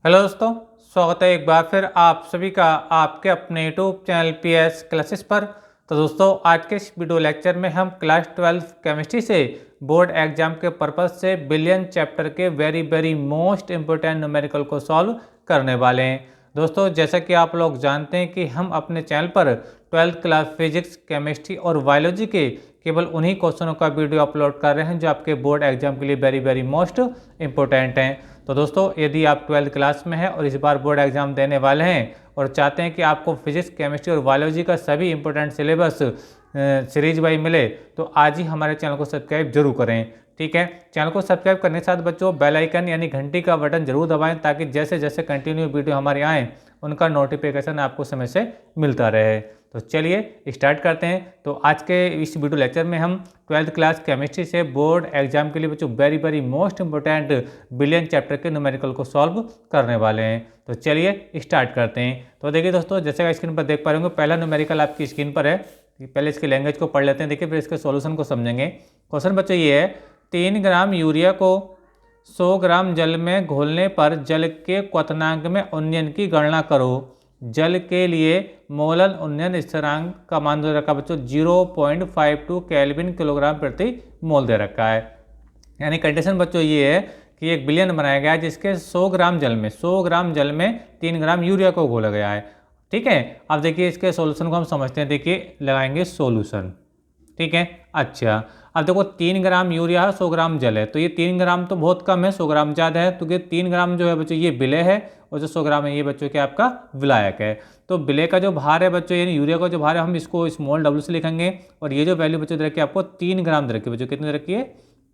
Hello दोस्तों, स्वागत है एक बार फिर आप सभी का आपके अपने यूट्यूब चैनल पीएस क्लासेस पर। तो दोस्तों, आज के इस वीडियो लेक्चर में हम क्लास 12 केमिस्ट्री से बोर्ड एग्जाम के पर्पज से बिलियन चैप्टर के वेरी मोस्ट इम्पोर्टेंट न्यूमेरिकल को सॉल्व करने वाले हैं। दोस्तों, जैसा कि आप लोग जानते हैं कि हम अपने चैनल पर 12th क्लास फिजिक्स, केमिस्ट्री और बायोलॉजी के केवल उन्हीं क्वेश्चनों का वीडियो अपलोड कर रहे हैं जो आपके बोर्ड एग्जाम के लिए वेरी मोस्ट इम्पोर्टेंट हैं। तो दोस्तों, यदि आप 12th क्लास में हैं और इस बार बोर्ड एग्जाम देने वाले हैं और चाहते हैं कि आपको फिजिक्स, केमिस्ट्री और बायोलॉजी का सभी इंपॉर्टेंट सिलेबस सीरीज वाइज मिले, तो आज ही हमारे चैनल को सब्सक्राइब जरूर करें। ठीक है, चैनल को सब्सक्राइब करने के साथ बच्चों बेल आइकन यानी घंटी का बटन जरूर दबाएं ताकि जैसे जैसे कंटिन्यू वीडियो हमारे आएँ उनका नोटिफिकेशन आपको समय से मिलता रहे। तो चलिए स्टार्ट करते हैं। तो आज के इस वीडियो लेक्चर में हम 12th क्लास केमिस्ट्री से बोर्ड एग्जाम के लिए बच्चों very most important billion chapter के न्यूमेरिकल को सॉल्व करने वाले हैं। तो चलिए स्टार्ट करते हैं। तो देखिए दोस्तों, जैसे स्क्रीन पर देख पा रहे होंगे, पहला न्यूमेरिकल आपकी स्क्रीन पर है। पहले इसकी लैंग्वेज को पढ़ लेते हैं, देखिए फिर इसके सॉल्यूशन को समझेंगे। क्वेश्चन बच्चों ये है, 3 ग्राम यूरिया को 100 ग्राम जल में घोलने पर जल के क्वथनांक में उन्नयन की गणना करो। जल के लिए मोलल उन्नयन स्थिरांक का मान दे रखा है बच्चों 0.52 केल्विन किलोग्राम प्रति मोल दे रखा है। यानी कंडीशन बच्चों ये है कि एक बिलियन बनाया गया है जिसके 100 ग्राम जल में 3 ग्राम यूरिया को घोला गया है। ठीक है, अब देखिए इसके सॉल्यूशन को हम समझते हैं। देखिए लगाएंगे सॉल्यूशन। ठीक है, अच्छा अब देखो 3 ग्राम यूरिया है, 100 ग्राम जल है, तो ये 3 ग्राम तो बहुत कम है, 100 ग्राम ज़्यादा है। तो ये 3 ग्राम जो है बच्चों ये विलय है और जो 100 ग्राम है ये बच्चों क्या आपका विलायक है। तो विलय का जो भार है बच्चों यानी यूरिया का जो भार है हम इसको स्मॉल w से लिखेंगे और ये जो वैल्यू बच्चों दे रखी है आपको 3 ग्राम दे रखी है बच्चों, कितनी दे रखी है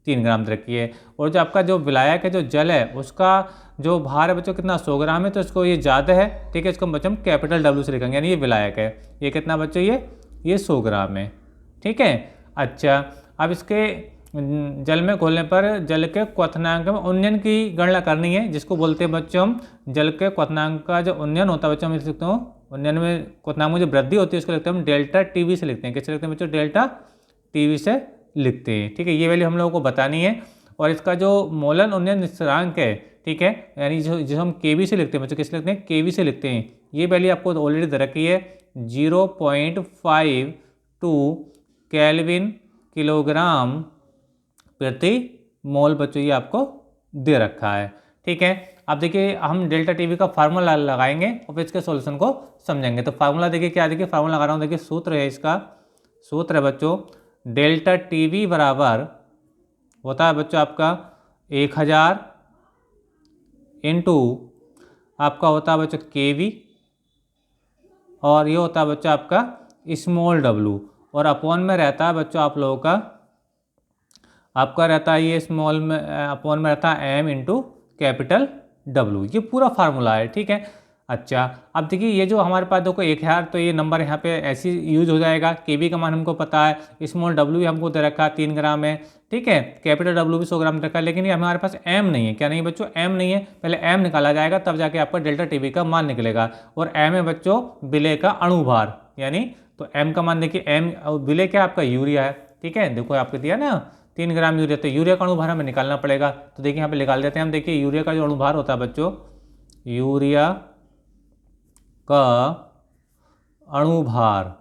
3 ग्राम दे रखी है। और जो आपका जो विलायक है जो जल है उसका जो भार है बच्चों कितना 100 ग्राम है, तो इसको ये ज़्यादा है। ठीक है, इसको बच्चों हम कैपिटल W से लिखेंगे यानी ये विलायक है। ये कितना बच्चों ये 100 ग्राम है। ठीक है, अच्छा अब इसके जल में घोलने पर जल के क्वथनांक में उन्नयन की गणना करनी है, जिसको बोलते हैं बच्चों हम जल के क्वथनांक का जो उन्नयन होता है बच्चों हम लिख सकते हो उन्नयन में क्वथनांक में जो वृद्धि होती है उसको लिखते हैं हम डेल्टा टीवी से लिखते हैं। कैसे लिखते हैं बच्चों? डेल्टा टीवी से लिखते हैं। ठीक है, ये वैल्यू हम लोगों को बतानी है। और इसका जो मोलन उन्नयन स्थिरांक है, ठीक है, यानी जो हम केवी से लिखते हैं बच्चों, किस लिखते हैं केवी से लिखते हैं। ये वैल्यू आपको ऑलरेडी दे रखी है 0.52 केल्विन किलोग्राम प्रति मोल बच्चों ये आपको दे रखा है। ठीक है, अब देखिए हम डेल्टा टीवी का फार्मूला लगाएंगे और फिर इसके सॉल्यूशन को समझेंगे। तो फार्मूला देखिए क्या, देखिए फार्मूला लगा रहा हूँ, देखिए सूत्र है, इसका सूत्र है बच्चों डेल्टा टीवी बराबर होता है बच्चों आपका 1000 इंटू आपका होता है बच्चों केवी और ये होता है बच्चों आपका स्मॉल w और अपॉन में रहता है बच्चों आप लोगों का आपका रहता है ये स्मॉल में अपॉन में रहता है m इंटू कैपिटल W। ये पूरा फार्मूला है। ठीक है, अच्छा अब देखिए ये जो हमारे पास देखो 1000, तो ये नंबर यहाँ पे ऐसे यूज हो जाएगा। केवी का मान हमको पता है, स्मॉल w हमको दे रखा है 3 ग्राम है। ठीक है, कैपिटल W भी 100 ग्राम दे रखा है, लेकिन ये हमारे पास m नहीं है। क्या नहीं है बच्चों? m नहीं है। पहले m निकाला जाएगा तब जाके आपका डेल्टा टीवी का मान निकलेगा। और m है बच्चों विलय का अणुभार, यानी तो m का मान देखिए m विलय क्या आपका यूरिया है। ठीक है, देखो आपको दिया ना 3 ग्राम यूरिया, तो यूरिया का अणुभार हमें निकालना पड़ेगा। तो देखिए यहाँ पे निकाल देते हैं हम। देखिए यूरिया का जो अणुभार होता है बच्चों, यूरिया का अणुभार,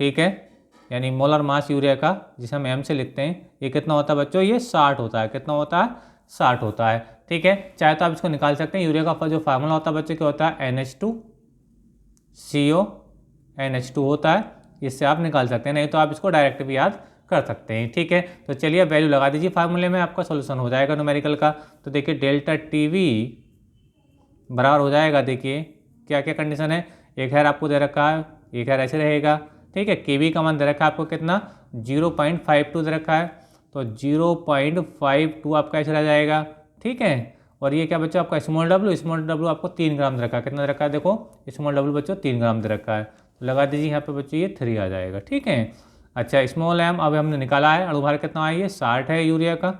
ठीक है, यानी मोलर मास यूरिया का जिसे हम m से लिखते हैं, ये कितना होता है बच्चों? ये 60 होता है। कितना होता है? 60 होता है। ठीक है, चाहे तो आप इसको निकाल सकते हैं। यूरिया का जो फार्मूला होता है बच्चों क्या होता है? NH2CO NH2 होता है, इससे आप निकाल सकते हैं, नहीं तो आप इसको डायरेक्ट भी याद कर सकते हैं। ठीक है, तो चलिए वैल्यू लगा दीजिए फार्मूले में, आपका सॉल्यूशन हो जाएगा न्यूमेरिकल का। तो देखिए डेल्टा टीवी बराबर हो जाएगा, देखिए क्या क्या कंडीशन है। 1000 आपको दे रखा है, 1000 ऐसे रहेगा। ठीक है, केवी का मान दे रखा है आपको कितना 0.52 दे रखा है, तो 0.52 आपका ऐसे रह जाएगा। ठीक है, और ये क्या बच्चों आपका स्मॉल w आपको 3 ग्राम दे रखा है। कितना दे रखा है? देखो स्मॉल w बच्चों 3 ग्राम दे रखा है, तो लगा दीजिए यहाँ पे बच्चों ये 3 आ जाएगा। ठीक है, अच्छा स्मॉल m अब हमने निकाला है, अणुभार कितना है? ये 60 है यूरिया का।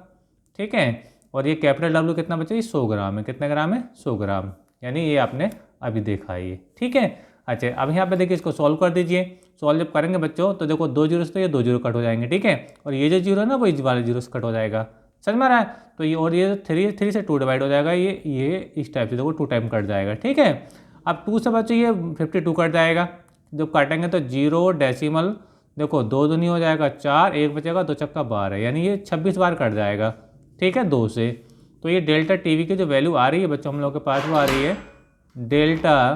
ठीक है, और ये कैपिटल W कितना बच्चों? ये 100 ग्राम है। कितना ग्राम है? 100 ग्राम, यानी ये आपने अभी देखा है ये। ठीक है, अच्छा अब यहाँ पे देखिए इसको सॉल्व कर दीजिए। सॉल्व जब करेंगे बच्चों तो देखो 2 जीरो से तो ये 2 जीरो कट हो जाएंगे। ठीक है, और ये जो जीरो है ना वो इस वाले जीरो से कट हो जाएगा, समझ में आ रहा है। तो ये और ये 3 से 2 डिवाइड हो जाएगा, ये इस टाइप से देखो 2 टाइम कट जाएगा, ठीक है। अब 2 से बच्चों ये 52 कट जाएगा, जब काटेंगे तो 0 डेसिमल देखो 2 दूनी हो जाएगा 4, 1 बचेगा 2 चक्का 12, यानी ये 26 बार कट जाएगा, ठीक है 2 से। तो ये डेल्टा टीवी की जो वैल्यू आ रही है बच्चों हम लोग के पास वो आ रही है डेल्टा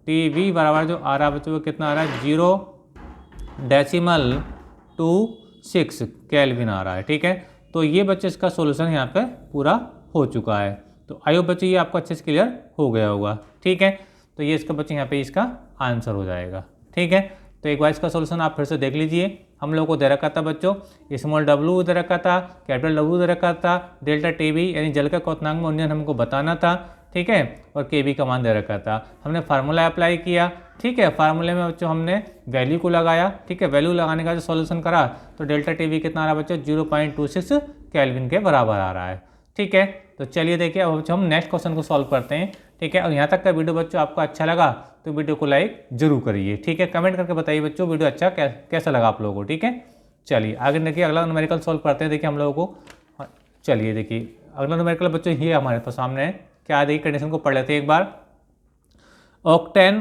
टीवी बराबर जो आ रहा है बच्चों को कितना आ रहा है 0.26 केल्विन आ रहा है, ठीक है। तो ये बच्चे इसका सोल्यूशन यहाँ पे पूरा हो चुका है। तो आई होप बच्चे ये आपको अच्छे से क्लियर हो गया होगा, ठीक है। तो ये इसका बच्चे यहाँ पे इसका आंसर हो जाएगा, ठीक है। तो एक बार इसका सोल्यूशन आप फिर से देख लीजिए। हम लोग को दे रखा था बच्चों स्मॉल w दे रखा था, कैपिटल W दे रखा था, डेल्टा टीवी यानी जल का क्वथनांक में उन्नयन हमको बताना था, ठीक है, और kb का मान दे रखा था। हमने फार्मूला अप्लाई किया, ठीक है। फार्मूले में बच्चों हमने वैल्यू को लगाया, ठीक है। वैल्यू लगाने का जो सॉल्यूशन करा तो डेल्टा टीवी कितना आ रहा है बच्चों 0.26 केल्विन के बराबर आ रहा है, ठीक है। तो चलिए देखिए अब बच्चों हम नेक्स्ट क्वेश्चन को सॉल्व करते हैं, ठीक है। और यहाँ तक का वीडियो बच्चों आपको अच्छा लगा तो वीडियो को लाइक जरूर करिए, ठीक है। कमेंट करके बताइए बच्चों वीडियो अच्छा कैसा लगा आप लोगों को, ठीक है। चलिए आगे देखिए अगला न्यूमेरिकल सॉल्व करते हैं। देखिए हम लोगों को चलिए देखिए अगला न्यूमेरिकल बच्चों ये हमारे पास सामने है। क्या देखिए कंडीशन को पढ़ लेते हैं एक बार। ऑक्टेन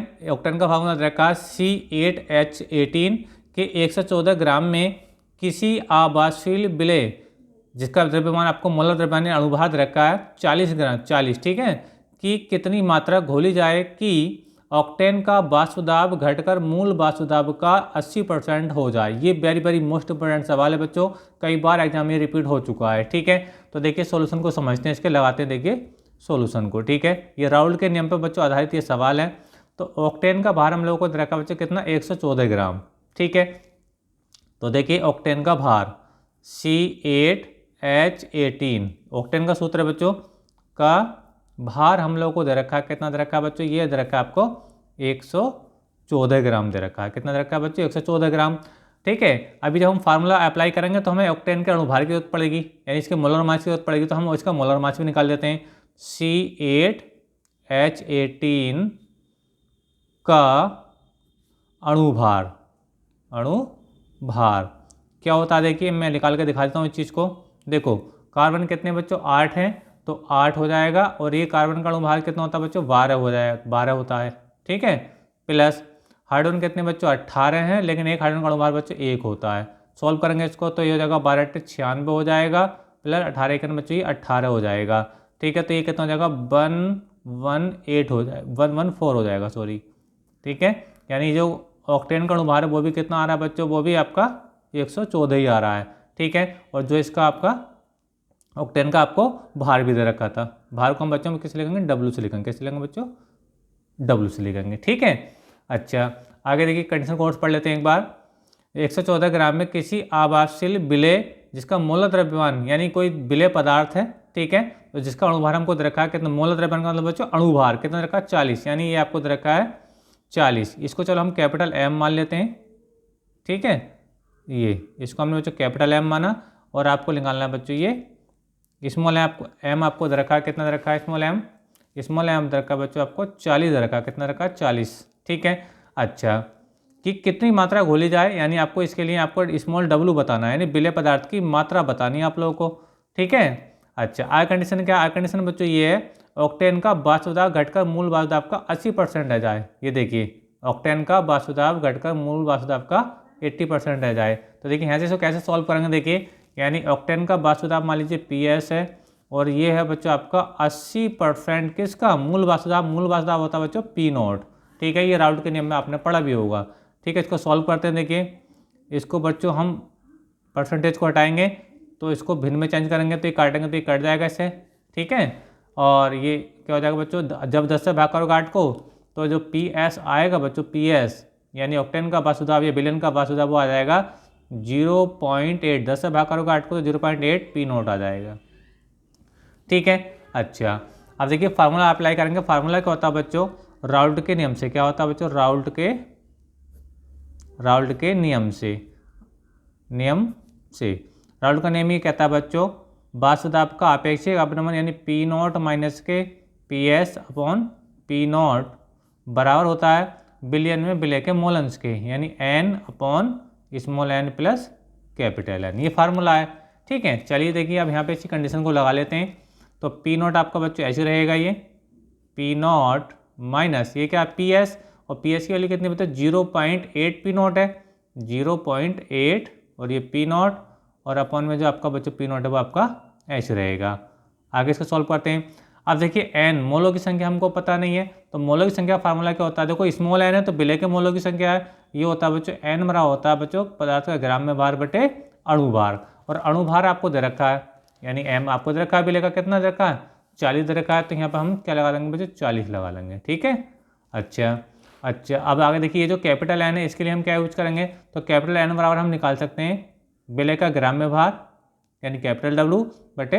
का फार्मूला रखा C8H18 के 114 ग्राम में किसी आबासशील विलय जिसका द्रव्यमान आपको मोलर द्रव्यमान अणुभार रखा है 40 ग्राम 40, ठीक है, कि कितनी मात्रा घोली जाए कि ऑक्टेन का वाष्प दाब घटकर मूल वाष्प दाब का 80% हो जाए। ये वेरी वेरी मोस्ट इंपोर्टेंट सवाल है बच्चों, कई बार एग्जाम में रिपीट हो चुका है, ठीक है। तो देखिए सॉल्यूशन को समझते हैं, इसके लगाते हैं देखिए सॉल्यूशन को, ठीक है। ये राउल्ट के नियम पर बच्चों आधारित ये सवाल है। तो ऑक्टेन का भार हम लोगों को रखा बच्चों कितना 114 ग्राम, ठीक है। तो देखिए ऑक्टेन का भार C8H18 ऑक्टेन का सूत्र है बच्चों का भार हम लोग को दे रखा है कितना दे रखा है बच्चों, ये दे रखा है आपको 114 ग्राम दे रखा है। कितना दे रखा है बच्चों 114 ग्राम, ठीक है। अभी जब हम फार्मूला अप्लाई करेंगे तो हमें ऑक्टेन के अणुभार की जरूरत पड़ेगी, यानी इसके मोलर मास की जरूरत पड़ेगी। तो हम इसका मोलर मास भी निकाल देते हैं। C8H18 का अणुभार क्या होता है देखिए मैं निकाल के दिखा देता हूँ इस चीज़ को। देखो कार्बन कितने बच्चों 8 हैं तो 8 हो जाएगा, और ये कार्बन का अणुभार कितना होता है बच्चों 12 हो जाएगा, 12 होता है, ठीक है। प्लस हाइड्रोजन कितने बच्चों 18 हैं, लेकिन एक हाइड्रोजन का अणुभार बच्चों 1 होता है। सॉल्व करेंगे इसको तो ये हो जाएगा 12 × 96 हो जाएगा, प्लस 18 के बच्चों ये 18 हो जाएगा, ठीक है। तो ये कितना हो जाएगा 118 हो जाएगा 114 हो जाएगा सॉरी, ठीक है। यानी जो ऑक्टेन का अणुभार है वो भी कितना आ रहा है बच्चों, वो भी आपका 114 ही आ रहा है, ठीक है। और जो इसका आपका ऑक्टेन का आपको भार भी दे रखा था, भार को हम बच्चों में किस लिखेंगे W से लिखेंगे, कैसे लिखेंगे बच्चों W से लिखेंगे, ठीक है। अच्छा आगे देखिए कंडीशन को और पढ़ लेते हैं एक बार। 114 ग्राम में किसी आबासशील विलय जिसका मोलर द्रव्यमान यानी कोई विलय पदार्थ है, ठीक है, तो जिसका अणुभार हमको दे रखा है कितना, मोलर द्रव्यमान का मतलब बच्चों अणुभार कितना दे रखा है 40, यानी ये आपको दे रखा है 40। इसको चलो हम कैपिटल M मान लेते हैं, ठीक है। ये इसको हमने बच्चों कैपिटल M माना, और आपको निकालना है बच्चों ये स्मॉल M आपको दे रखा है कितना दे रखा है स्मॉल M दे रखा है बच्चों आपको 40 दे रखा है, कितना रखा है 40, ठीक है। अच्छा कि कितनी मात्रा घोली जाए, यानी आपको इसके लिए आपको स्मॉल W बताना है, यानी विलय पदार्थ की मात्रा बतानी है आप लोगों को, ठीक है। अच्छा आर कंडीशन क्या, आर कंडीशन बच्चों ये है ऑक्टेन का वाष्प दाब घटकर मूल वाष्प दाब का 80% रह जाए। ये देखिए ऑक्टेन का वाष्प दाब घटकर मूल वाष्प दाब का 80% रह जाए। तो देखिए यहाँ से इसको कैसे सॉल्व करेंगे, देखिए यानी ऑक्टेन का वाष्प दाब मान लीजिए PS है, और ये है बच्चों आपका 80% किसका, मूल वाष्प दाब होता है बच्चों P0, ठीक है। ये राउल्ट के नियम में आपने पढ़ा भी होगा, ठीक है। इसको सॉल्व करते हैं। देखिए इसको बच्चों हम परसेंटेज को हटाएंगे तो इसको भिन्न में चेंज करेंगे तो ये काटेंगे तो ये कट जाएगा इससे, ठीक है। और ये क्या हो जाएगा बच्चों, जब 10 से भाग करोगे 8 को तो जो PS आएगा बच्चों PS यानी ऑक्टेन का वाष्प दाब या विलयन का वाष्प दाब वो आ जाएगा 0.8, 10 से भाग करोगे 8 को तो 0.8 P0 आ जाएगा, ठीक है। अच्छा अब देखिए फार्मूला अप्लाई करेंगे। फार्मूला क्या होता है बच्चों, राउल्ट के नियम से। क्या होता है बच्चों, राउल्ट के नियम से राउल्ट का नियम ये कहता है बच्चों वाष्प दाब का अपेक्षित अपनमन यानी P0 माइनस के PS अपॉन P0 बराबर होता है विलयन में विलय के मोलंस के, यानी N upon small n plus capital N। ये फार्मूला है, ठीक है, चलिए देखिए अब यहाँ पे इसी कंडीशन को लगा लेते हैं। तो पी नॉट आपका बच्चों ऐसे रहेगा, ये पी नॉट माइनस ये क्या पी एस, और पी एस की वैल्यू कितनी बच्चों 0.8 पी नॉट है, 0.8 और ये पी नॉट और अपॉन में जो आपका बच्चों पी नॉट है वो आपका ऐसे रहेगा। आगे इसको सॉल्व करते हैं। अब देखिए एन मोलों की संख्या हमको पता नहीं है, तो मोलों की संख्या फार्मूला क्या होता है, देखो स्मॉल एन है तो विलय के मोलों की संख्या है, ये होता है बच्चों एन बराबर होता है बच्चों पदार्थ का ग्राम में भार बटे अणु भार, और अणु भार आपको दे रखा है यानी एम आपको दे रखा है, विलय का कितना दे रखा है 40 दे रखा है, तो यहाँ पर हम क्या लगा लेंगे बच्चों 40 लगा लेंगे। ठीक है, अच्छा अब आगे देखिए ये जो कैपिटल एन है इसके लिए हम क्या यूज करेंगे, तो कैपिटल एन बराबर हम निकाल सकते हैं विलय का ग्राम में भार यानी कैपिटल डब्ल्यू बटे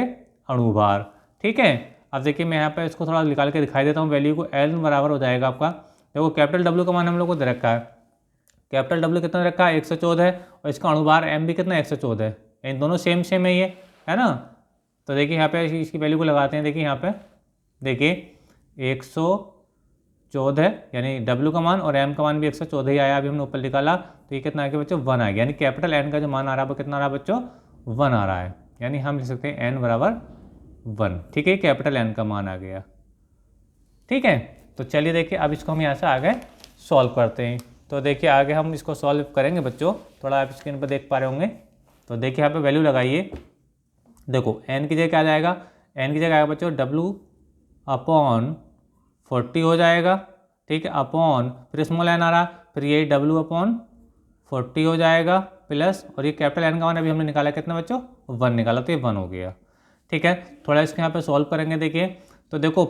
अणु भार। ठीक है, अब देखिए मैं यहाँ पे इसको थोड़ा निकाल के दिखाई देता हूँ, वैल्यू को एल बराबर हो जाएगा आपका, देखो कैपिटल डब्ल्यू का मान हम लोग को दे रखा है, कैपिटल डब्ल्यू कितना रखा है 114 है, और इसका अणुभार एम भी कितना 114 है, इन दोनों सेम सेम है ये, है ना। तो देखिए यहाँ पे इसकी वैल्यू को लगाते हैं, देखिए यहाँ पे देखिए 114 यानी डब्ल्यू का मान और एम का मान भी 114 ही आया, अभी हमने ऊपर निकाला, तो ये कितना आ गया बच्चों 1 आ गया, यानी कैपिटल एन का जो मान आ रहा है वो कितना आ रहा है बच्चों 1 आ रहा है, यानी हम लिख सकते हैं एन बराबर 1। ठीक है, कैपिटल एन का मान आ गया। ठीक है, तो चलिए देखिए अब इसको हम यहाँ से आगे सॉल्व करते हैं। तो देखिए आगे हम इसको सॉल्व करेंगे बच्चों, थोड़ा आप स्क्रीन पर देख पा रहे होंगे। तो देखिए यहाँ पे वैल्यू लगाइए, देखो एन की जगह क्या जाएगा, एन की जगह आएगा बच्चों डब्लू अपॉन 40 हो जाएगा। ठीक है, अपॉन फिर स्मॉल एन आ रहा, फिर ये डब्लू अपॉन 40 हो जाएगा प्लस, और ये कैपिटल एन का मान अभी हमने निकाला कितना बच्चों 1 निकाला, तो ये 1 हो गया। ठीक है, थोड़ा इसके यहाँ पे सॉल्व करेंगे, देखिए तो देखो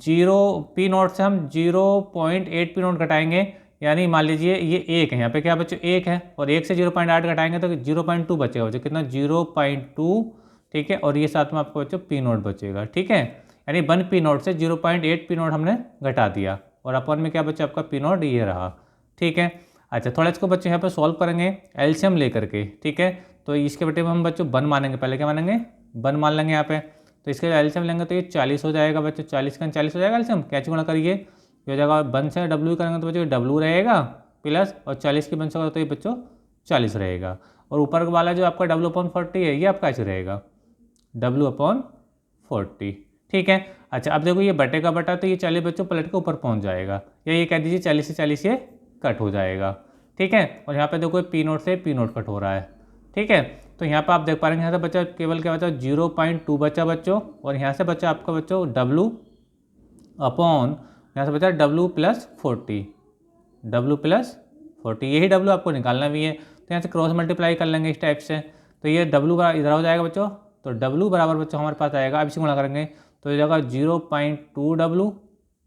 0 पी नॉट से हम 0.8 पी नॉट घटाएंगे, यानी मान लीजिए ये 1 है, यहाँ पे क्या बच्चों 1 है, और 1 से 0.8 घटाएंगे तो 0.2 बचेगा बच्चों, कितना 0.2। ठीक है, और ये साथ में आपको बच्चों पी नॉट बचेगा। ठीक है, यानी 1 पी नॉट से 0.8 पी नॉट हमने घटा दिया, और अपन में क्या बच्चों आपका पी नॉट ये रहा। ठीक है, अच्छा थोड़ा इसको बच्चों यहाँ पे सॉल्व करेंगे एलसीएम लेकर के। ठीक है, तो इसके बेटे में हम बच्चों 1 मानेंगे, पहले क्या मानेंगे 1 मान लेंगे यहाँ पे, तो इसके एलसीएम लेंगे तो ये 40 हो जाएगा बच्चों, 40 का 40 हो जाएगा एलसीएम, कैसे गुणा करिए ये हो जाएगा 1 से डब्ल्यू करेंगे तो बच्चों डब्ल्यू रहेगा प्लस, और 40 की 1 से तो ये बच्चों 40 रहेगा, और ऊपर वाला जो आपका डब्ल्यू अपॉन 40 है ये आपका ऐसे रहेगा डब्ल्यू अपॉन 40। ठीक है, अच्छा अब देखो ये बटे का बटा, तो ये 40 बच्चों पलट के ऊपर पहुँच जाएगा, या ये कह दीजिए 40 से 40 ये कट हो जाएगा। ठीक है, और यहाँ पे देखो पी नोट से पी नोट कट हो रहा है। ठीक है, तो यहाँ पे आप देख पा रहे हैं यहाँ से बच्चा केवल क्या बचा 0.2 बचा बच्चों, और यहाँ से बचा आपका बच्चों डब्लू अपॉन यहाँ से बचा डब्लू प्लस 40, डब्लू प्लस 40, यही डब्लू आपको निकालना भी है, तो यहाँ से क्रॉस मल्टीप्लाई कर लेंगे इस टाइप से, तो ये डब्लू बराबर इधर हो जाएगा बच्चों, तो डब्लू बराबर बच्चों हमारे पास आएगा, अब इसे गुणा करेंगे तो ये जाएगा 0.2 डब्लू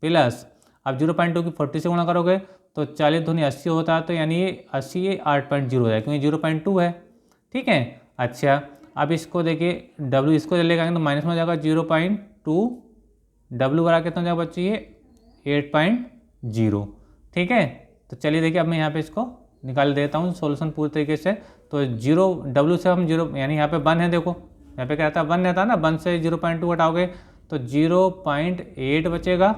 प्लस, अब 0.2 की 40 से गुणा करोगे तो 40 दूनी 80 होता है, तो यानी ये 80 8.0 हो जाएगा क्योंकि 0.2 है। ठीक है, अच्छा अब इसको देखिए डब्ल्यू इसको लेकर आएंगे तो माइनस में हो जाएगा 0.2, डब्ल्यू बराबर कितना हो जाएगा बच्चों ये 8.0। ठीक है, तो चलिए देखिए अब मैं यहाँ पे इसको निकाल देता हूँ सॉल्यूशन पूरी तरीके से। तो 0 डब्ल्यू से हम 0 यानी यहाँ पे 1 है, देखो यहाँ पे क्या रहता है 1 रहता है ना, 1 से 0.2 घटाओगे तो 0.8 बचेगा।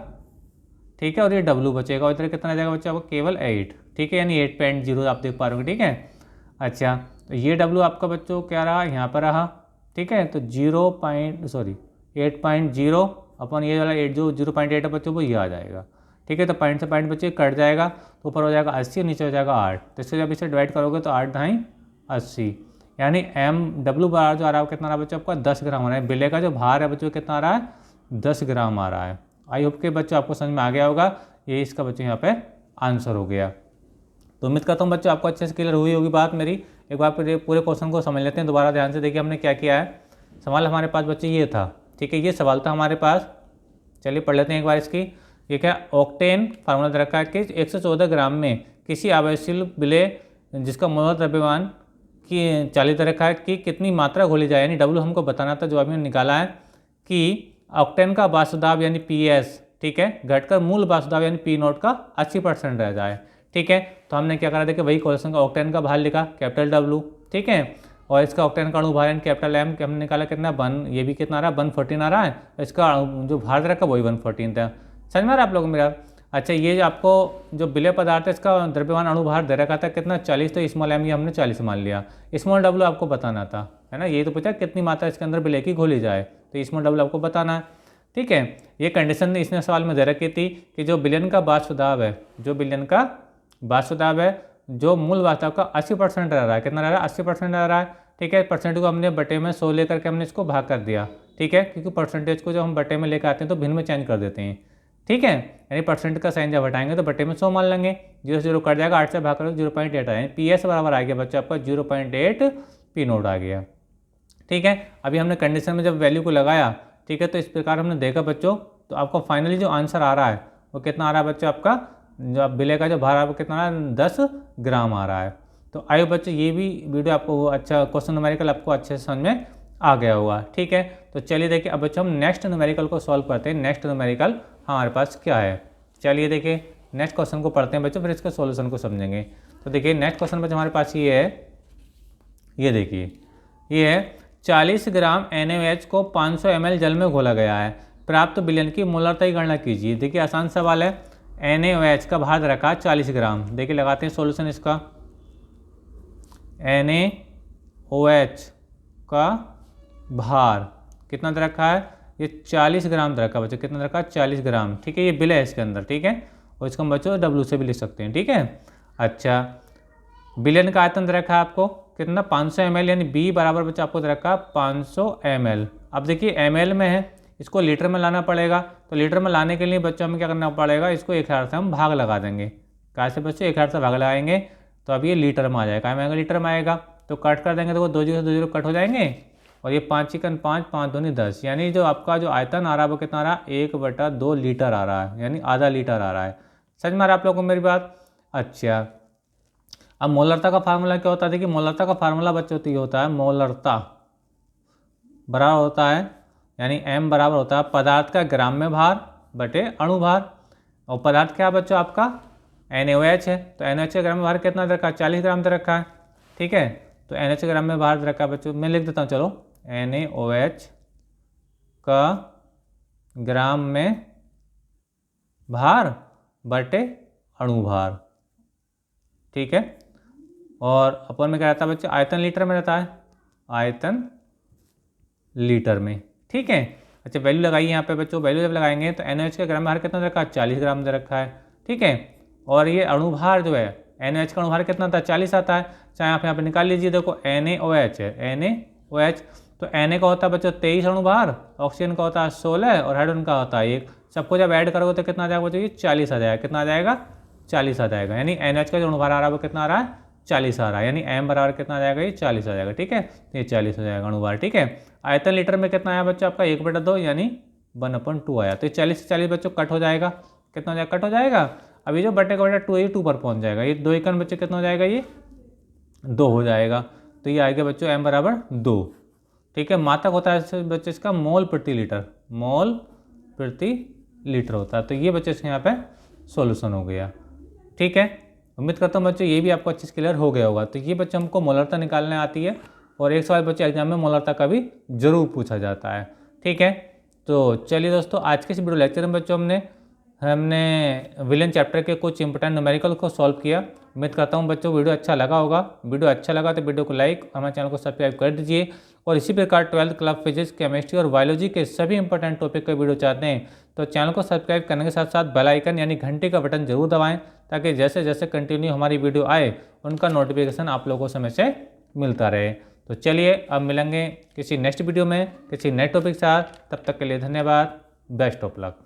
ठीक है, और ये डब्ल्यू बचेगा, और इधर कितना आ जाएगा बच्चा आपको केवल 8। ठीक है, यानी 8.0 आप देख पा रहे हो। ठीक है, अच्छा तो ये डब्ल्यू आपका बच्चों क्या रहा यहाँ पर रहा। ठीक है, तो 8.0 अपन ये वाला 8 जो 0.8 है बच्चों वो ये आ जाएगा। ठीक है, तो पॉइंट से पॉइंट बच्चे कट जाएगा, तो ऊपर हो जाएगा 80 और नीचे हो जाएगा 8, तो इससे जब इसे डिवाइड करोगे तो 8 ढाई 80, यानी एम डब्ल्यू बार जो आ रहा है कितना आ रहा है बच्चों आपका 10 ग्राम आ रहा है, बिले का जो भार है बच्चों कितना आ रहा है 10 ग्राम आ रहा है। आई होप के बच्चों आपको समझ में आ गया होगा, ये इसका बच्चों यहाँ पे आंसर हो गया। तो उम्मीद करता हूँ बच्चों आपको अच्छे से क्लियर हुई होगी बात मेरी। एक बार पूरे क्वेश्चन को समझ लेते हैं दोबारा ध्यान से, देखिए हमने क्या किया है। सवाल हमारे पास बच्चे ये था, ठीक है, ये सवाल था हमारे पास। चलिए पढ़ लेते हैं एक बार इसकी। ये क्या ऑक्टेन फार्मूला दे रखा है कि 114 ग्राम में किसी आवेशील विलेय जिसका मोलर द्रव्यमान की 40 दे रखा है कि कितनी मात्रा घोली जाए, यानी डब्ल्यू हमको बताना था, जो अभी निकाला है कि ऑक्टेन का वाष्प दाब यानी पीएस, ठीक है, घटकर मूल वाष्प दाब यानी पी नोट का 80% रह जाए। ठीक है, तो हमने क्या करा, देखिए वही क्वेश्चन का ऑक्टेन का भार लिखा कैपिटल डब्ल्यू, ठीक है, और इसका ऑक्टेन का अणु भार यानी कैपिटल एम हमने निकाला कितना 1, ये भी कितना आ रहा है 114 आ रहा है, इसका जो भार दे रखा वही 114 था। समझ में आ रहा है आप लोगों को मेरा। अच्छा ये जो आपको जो विलेय पदार्थ है इसका द्रव्यमान अणु भार दे रखा था कितना 40, तो स्मॉल एम ये हमने 40 मान लिया, स्मॉल डब्ल्यू आपको बताना था। है ना, ये तो पूछा कितनी मात्रा इसके अंदर विलय की घोली जाए, तो इसमें डबल आपको बताना है। ठीक है, ये कंडीशन इसने सवाल में दे रखी थी कि जो विलयन का वाष्प दाब है, जो विलयन का वाष्प दाब है जो मूल वाष्प का 80% रह रहा है, कितना रह रहा है 80% रह रहा है। ठीक है, परसेंट को हमने बटे में 100 लेकर के हमने इसको भाग कर दिया। ठीक है, क्योंकि परसेंटेज को जब हम बटे में लेकर आते हैं तो भिन्न में चेंज कर देते हैं। ठीक है, यानी परसेंट का साइन जब हटाएंगे तो बटे में 100 मान लेंगे, 0 से 0 कट जाएगा, 8 से भाग करो 0.8 आए, पी एस बराबर आ गया बच्चा आपका 0.8 पी नोट आ गया। ठीक है, अभी हमने कंडीशन में जब वैल्यू को लगाया, ठीक है, तो इस प्रकार हमने देखा बच्चों, तो आपको फाइनली जो आंसर आ रहा है वो कितना आ रहा है बच्चों, आपका जो विलय का जो भार है वो कितना आ रहा है 10 ग्राम आ रहा है। तो आइए बच्चों, ये भी वीडियो आपको अच्छा क्वेश्चन न्यूमेरिकल आपको अच्छे से समझ में आ गया होगा। ठीक है, तो चलिए देखिए अब बच्चों हम नेक्स्ट न्यूमेरिकल को सॉल्व करते हैं। नेक्स्ट न्यूमेरिकल हमारे पास क्या है, चलिए देखिए नेक्स्ट क्वेश्चन को पढ़ते हैं बच्चों, फिर इसके सॉल्यूशन को समझेंगे। तो देखिए नेक्स्ट क्वेश्चन बच्चों हमारे पास ये है, ये देखिए ये है 40 ग्राम NaOH को 500 ml जल में घोला गया है, प्राप्त विलयन की मोलरता की गणना कीजिए। देखिए आसान सवाल है, NaOH का भार रखा 40 ग्राम। देखिए लगाते हैं सॉल्यूशन इसका, NaOH का भार कितना दे रखा है, ये 40 ग्राम दे रखा है बच्चों, कितना दे रखा है 40 ग्राम। ठीक है, ये विलय है इसके अंदर। ठीक है, और इसको हम बच्चों W से भी लिख सकते हैं। ठीक है, अच्छा विलयन का आयतन दे रखा है आपको कितना 500 ml, यानी B बराबर बच्चा आपको दे रखा है 500 ml। अब देखिए ml में है, इसको लीटर में लाना पड़ेगा, तो लीटर में लाने के लिए बच्चों हमें क्या करना पड़ेगा, इसको 1000 से हम भाग लगा देंगे। कैसे बच्चों 1000 से भाग लगाएंगे तो अब ये लीटर में आ जाएगा, में आएगा लीटर में आएगा, तो कट कर देंगे तो वो 2 0 से 2 0 कट हो जाएंगे, और ये 5 चिकन 5 5 दूनी 10, यानी जो आपका जो आयतन आ रहा है वो कितना आ रहा है 1/2 लीटर आ रहा है, यानी आधा लीटर आ रहा है। समझ में आ रहा है आप लोगों को मेरी बात। अच्छा अब मोलरता का फार्मूला क्या होता है, देखिए मोलरता का फार्मूला बच्चों तो ये होता है, मोलरता बराबर होता है, यानी M बराबर होता है पदार्थ का ग्राम में भार बटे अणु भार, और पदार्थ क्या है बच्चों आपका NaOH है, तो NaOH का ग्राम में भार कितना दे रखा है 40 ग्राम दे रखा है। ठीक है, तो NaOH ग्राम में भार दे रखा है बच्चों, मैं लिख देता हूँ चलो, NaOH का ग्राम में भार बटे अणु भार। ठीक है, और अपन में क्या रहता है बच्चे, आयतन लीटर में रहता है, आयतन लीटर में। ठीक है, अच्छा वैल्यू लगाइए यहाँ पे बच्चों, वैल्यू जब लगाएंगे तो NaOH का ग्राम भार कितना दे रखा है 40 ग्राम दे रखा है। ठीक है, और ये अणुभार जो है NaOH का अणुभार कितना था 40 आता है, चाहे आप यहाँ पे निकाल लीजिए, देखो NaOH है, NaOH तो Na का होता है बच्चों 23 अणुभार, ऑक्सीजन का होता है 16 और हाइड्रोजन का होता है 1, सबको जब ऐड करोगे तो कितना आ जाएगा बच्चों, ये 40 आ जाएगा, कितना आ जाएगा 40 आ जाएगा, यानी NaOH का जो अणुभार आ रहा है वो कितना आ रहा है 40 आ रहा है, यानी M बराबर कितना आ जाएगा, ये 40 आ जाएगा। ठीक है, ये 40 हो जाएगा अणुभार। ठीक है, आयतन लीटर में कितना आया बच्चों आपका 1/2, यानी 1/2 आया, तो 40 से 40 बच्चों कट हो जाएगा, कितना हो जाएगा कट हो जाएगा, अभी जो बटे का बटा 2 है 2 पर पहुंच जाएगा, ये 2 एकन बच्चों कितना हो जाएगा, ये 2 हो जाएगा, तो ये आएगा बच्चों M बराबर 2। ठीक है, मात्रक होता है बच्चों इसका मोल प्रति लीटर, मोल प्रति लीटर होता है, तो ये बच्चों इसके यहाँ पे सॉल्यूशन हो गया। ठीक है, उम्मीद करता हूँ बच्चों ये भी आपको अच्छे से क्लियर हो गया होगा। तो ये बच्चों हमको मोलरता निकालने आती है, और एक सवाल बच्चों एग्जाम में मोलरता का भी जरूर पूछा जाता है। ठीक है, तो चलिए दोस्तों आज के इस वीडियो लेक्चर में बच्चों हमने विलयन चैप्टर के कुछ इंपॉर्टेंट न्यूमेरिकल को सॉल्व किया। उम्मीद करता हूँ बच्चों वीडियो अच्छा लगा होगा। वीडियो अच्छा लगा तो वीडियो को लाइक, हमारे चैनल को सब्सक्राइब कर दीजिए, और इसी प्रकार 12th क्लास फिजिक्स, केमिस्ट्री और बायोलॉजी के सभी इंपॉर्टेंट टॉपिक का वीडियो चाहते हैं तो चैनल को सब्सक्राइब करने के साथ साथ बेल आइकन यानी घंटी का बटन जरूर दबाएं, ताकि जैसे जैसे कंटिन्यू हमारी वीडियो आए उनका नोटिफिकेशन आप लोगों को समय से मिलता रहे। तो चलिए अब मिलेंगे किसी नेक्स्ट वीडियो में किसी नए टॉपिक के साथ, तब तक के लिए धन्यवाद, बेस्ट ऑफ लक।